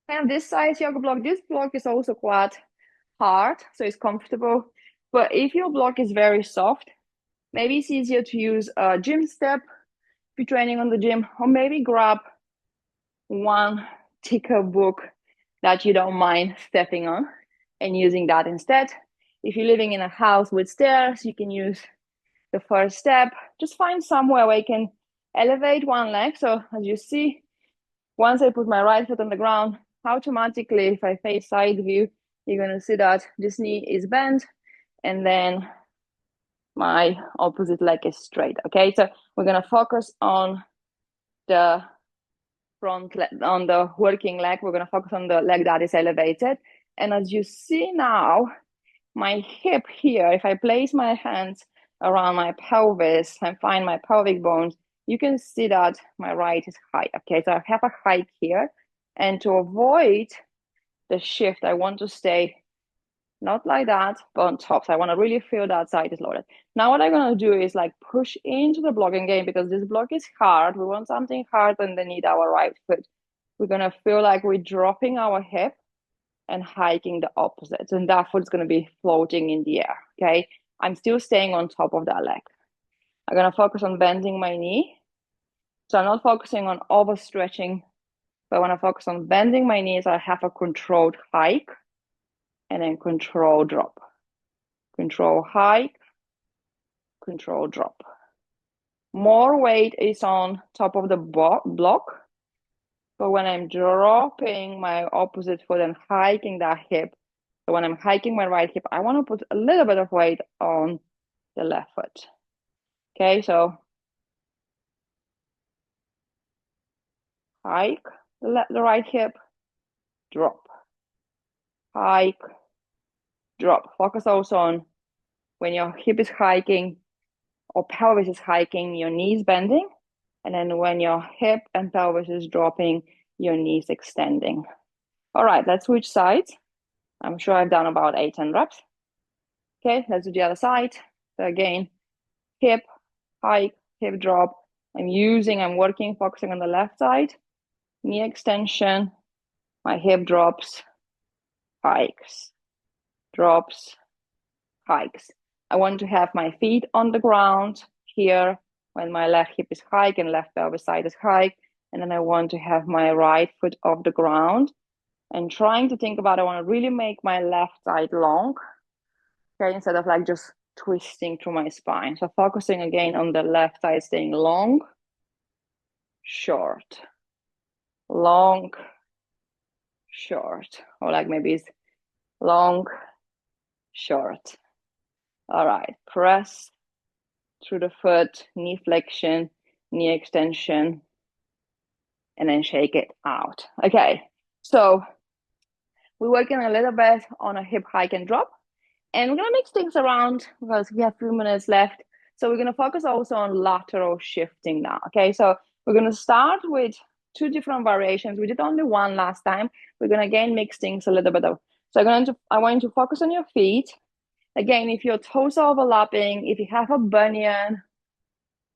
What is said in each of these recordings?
And this size yoga block, this block is also quite hard, so it's comfortable. But if your block is very soft, maybe it's easier to use a gym step if you're training on the gym, or maybe grab one thicker book that you don't mind stepping on and using that instead. If you're living in a house with stairs, you can use the first step. Just find somewhere where you can elevate one leg. So as you see, once I put my right foot on the ground, automatically, if I face side view, you're going to see that this knee is bent and then my opposite leg is straight. Okay, so we're going to focus on the on the working leg. We're going to focus on the leg that is elevated. And as you see now, my hip here, if I place my hands around my pelvis and find my pelvic bones, you can see that my right is high. Okay, so I have a hike here. And to avoid the shift, I want to stay not like that, but on top. So I want to really feel that side is loaded. Now what I'm going to do is like push into the block again because this block is hard. We want something hard underneath our right foot. We're going to feel like we're dropping our hip and hiking the opposite. And that foot's going to be floating in the air, okay? I'm still staying on top of that leg. I'm going to focus on bending my knee. So I'm not focusing on overstretching, but I want to focus on bending my knees. I have a controlled hike and then control drop. Control hike, control drop. More weight is on top of the block. But when I'm dropping my opposite foot and hiking that hip, so when I'm hiking my right hip, I want to put a little bit of weight on the left foot. Okay, so hike the right hip, drop, hike, drop. Focus also on when your hip is hiking or pelvis is hiking, your knees bending. And then when your hip and pelvis is dropping, your knees extending. All right, let's switch sides. I'm sure I've done about 8-10 reps. Okay, let's do the other side. So again, hip, hike, hip drop. I'm working, focusing on the left side. Knee extension, my hip drops, hikes, drops, hikes. I want to have my feet on the ground here when my left hip is hike and left pelvis side is hike. And then I want to have my right foot off the ground and trying to think about, I want to really make my left side long, okay, instead of like just twisting through my spine. So focusing again on the left side, staying long, short, long, short, or like maybe it's long, short. All right, press through the foot, knee flexion, knee extension, and then shake it out. Okay, so we're working a little bit on a hip hike and drop, and we're gonna mix things around because we have a few minutes left. So we're gonna focus also on lateral shifting now. Okay, so we're gonna start with two different variations. We did only one last time. We're gonna again mix things a little bit of. So I want you to focus on your feet. Again, if your toes are overlapping, if you have a bunion,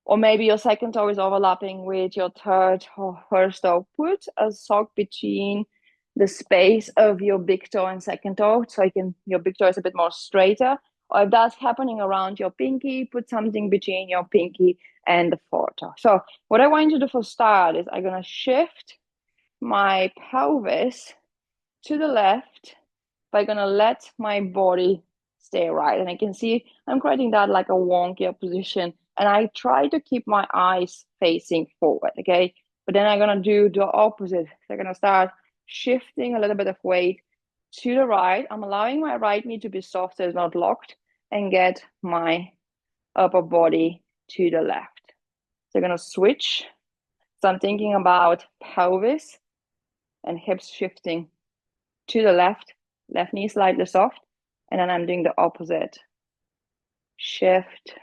or maybe your second toe is overlapping with your third or first toe, put a sock between the space of your big toe and second toe, so your big toe is a bit more straighter. Or if that's happening around your pinky, put something between your pinky and the foretoe. So what I want you to do for start is I'm gonna shift my pelvis to the left by gonna let my body stay right. And I can see I'm creating that like a wonkier position. And I try to keep my eyes facing forward, okay? But then I'm gonna do the opposite. So I'm gonna start shifting a little bit of weight to the right. I'm allowing my right knee to be soft so it's not locked and get my upper body to the left. So I'm gonna switch. So I'm thinking about pelvis and hips shifting to the left knee slightly soft, and then I'm doing the opposite. Shift,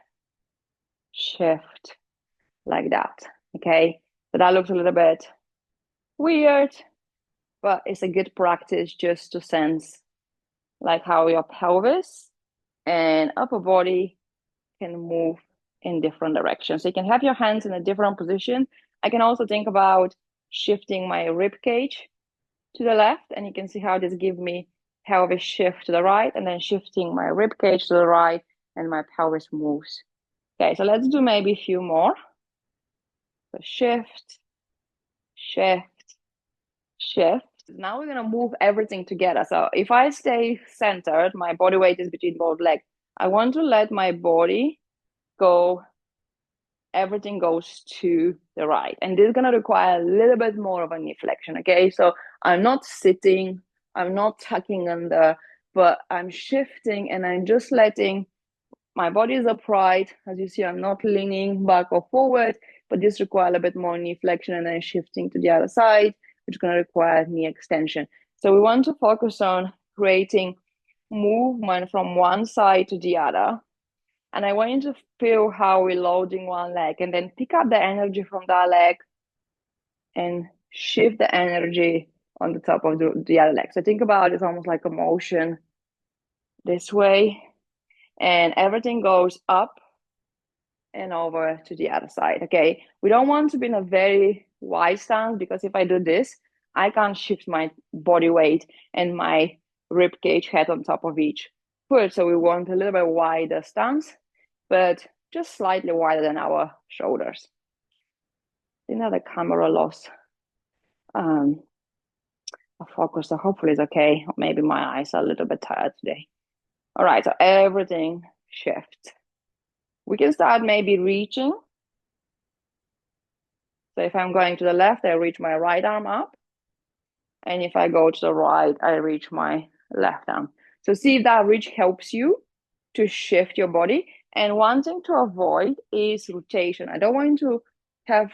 shift, like that, okay? So that looks a little bit weird, but it's a good practice just to sense like how your pelvis and upper body can move in different directions. So you can have your hands in a different position. I can also think about shifting my rib cage to the left, and you can see how this gives me pelvis shift to the right, and then shifting my rib cage to the right, and my pelvis moves. Okay, so let's do maybe a few more. So shift, shift, shift. Now we're gonna move everything together. So if I stay centered, my body weight is between both legs. I want to let my body go, everything goes to the right. And this is gonna require a little bit more of a knee flexion, okay? So I'm not sitting, I'm not tucking under, but I'm shifting and I'm just letting my body is upright. As you see, I'm not leaning back or forward, but this requires a bit more knee flexion and then shifting to the other side, which is going to require knee extension. So we want to focus on creating movement from one side to the other. And I want you to feel how we're loading one leg and then pick up the energy from that leg and shift the energy on the top of the other leg. So think about it as almost like a motion this way, and everything goes up and over to the other side, okay? We don't want to be in a very wide stance, because if I do this, I can't shift my body weight and my rib cage head on top of each foot. So we want a little bit wider stance, but just slightly wider than our shoulders. I think that the camera lost a focus, so hopefully it's okay. Maybe my eyes are a little bit tired today. All right, so everything shifts. We can start maybe reaching. So if I'm going to the left, I reach my right arm up. And if I go to the right, I reach my left arm. So see if that reach helps you to shift your body. And one thing to avoid is rotation. I don't want you to have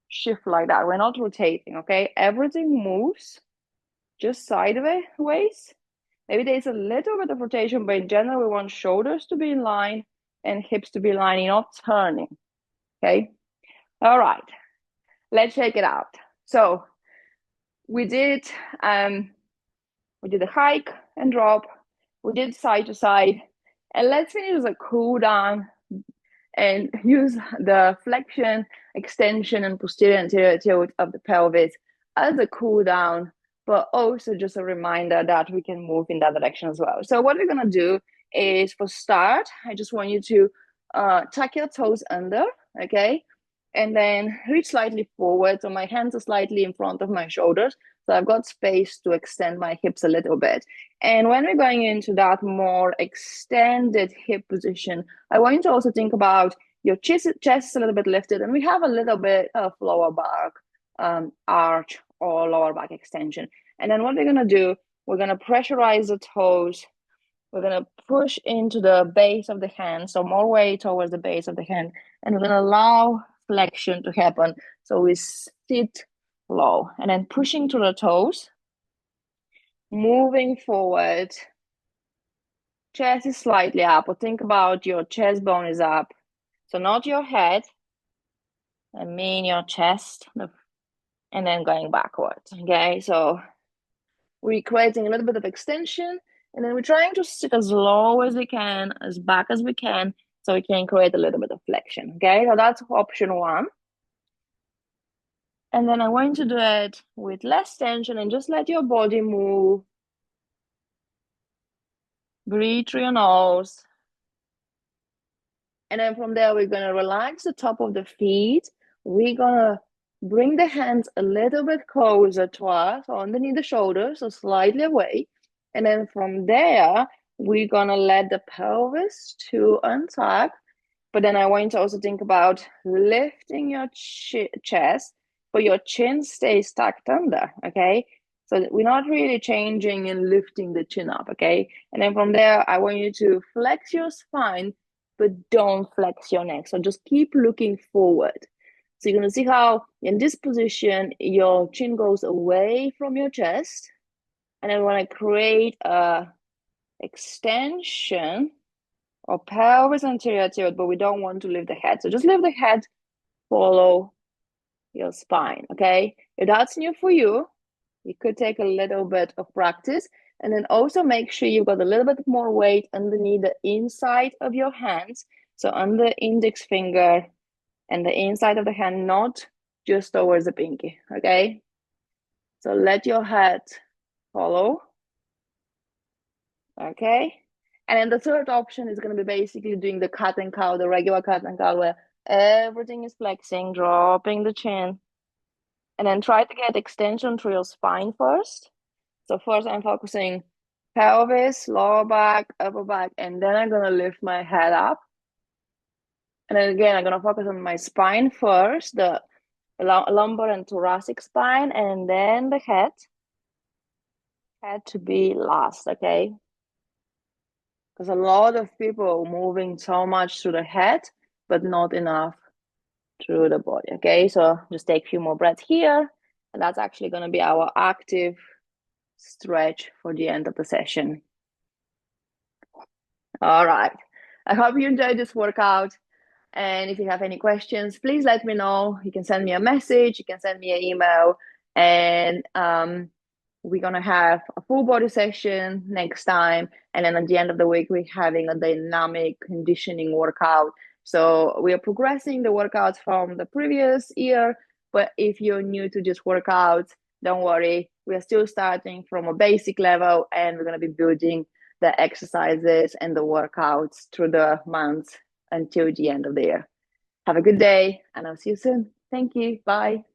shift like that. We're not rotating, okay? Everything moves just sideways. Maybe there's a little bit of rotation, but in general, we want shoulders to be in line and hips to be in line, not turning, okay? All right, let's check it out. So we did a hike and drop. We did side to side. And let's finish with a cool down and use the flexion, extension, and posterior anterior tilt of the pelvis as a cool down, but also just a reminder that we can move in that direction as well. So what we're gonna do is, for start, I just want you to tuck your toes under, okay? And then reach slightly forward. So my hands are slightly in front of my shoulders. So I've got space to extend my hips a little bit. And when we're going into that more extended hip position, I want you to also think about your chest is a little bit lifted, and we have a little bit of lower back arch or lower back extension. And then what we're gonna do, we're gonna pressurize the toes. We're gonna push into the base of the hand, so more weight towards the base of the hand, and we're gonna allow flexion to happen. So we sit low, and then pushing to the toes, moving forward. Chest is slightly up, or think about your chest bone is up. So not your head, I mean your chest, and then going backwards, okay? So we're creating a little bit of extension, and then we're trying to sit as low as we can, as back as we can, so we can create a little bit of flexion, okay? So that's option one. And then I want you to do it with less tension and just let your body move. Breathe through your nose. And then from there, we're gonna relax the top of the feet. We're gonna bring the hands a little bit closer to us, so underneath the shoulders, so slightly away. And then from there, we're gonna let the pelvis to untuck. But then I want you to also think about lifting your chest, but your chin stays tucked under, okay? So we're not really changing and lifting the chin up, okay? And then from there, I want you to flex your spine, but don't flex your neck. So just keep looking forward. So you're gonna see how in this position, your chin goes away from your chest. And then when I create a extension or pelvis anterior tilt, but we don't want to lift the head. So just lift the head, follow your spine, okay? If that's new for you, it could take a little bit of practice. And then also make sure you've got a little bit more weight underneath the inside of your hands. So on the index finger and the inside of the hand, not just towards the pinky, okay? So let your head Follow. Okay. And then the third option is going to be basically doing the cat and cow, the regular cat and cow, where everything is flexing, dropping the chin. And then try to get extension through your spine first. So first I'm focusing pelvis, lower back, upper back, and then I'm going to lift my head up. And then again, I'm going to focus on my spine first, the lumbar and thoracic spine, and then the head. Head to be last, okay? Because a lot of people moving so much through the head, but not enough through the body, okay? So just take a few more breaths here, and that's actually going to be our active stretch for the end of the session. All right. I hope you enjoyed this workout. And if you have any questions, please let me know. You can send me a message, you can send me an email, and we're gonna have a full body session next time. And then at the end of the week, we're having a dynamic conditioning workout. So we are progressing the workouts from the previous year. But if you're new to just workouts, don't worry. We are still starting from a basic level, and we're gonna be building the exercises and the workouts through the months until the end of the year. Have a good day, and I'll see you soon. Thank you. Bye.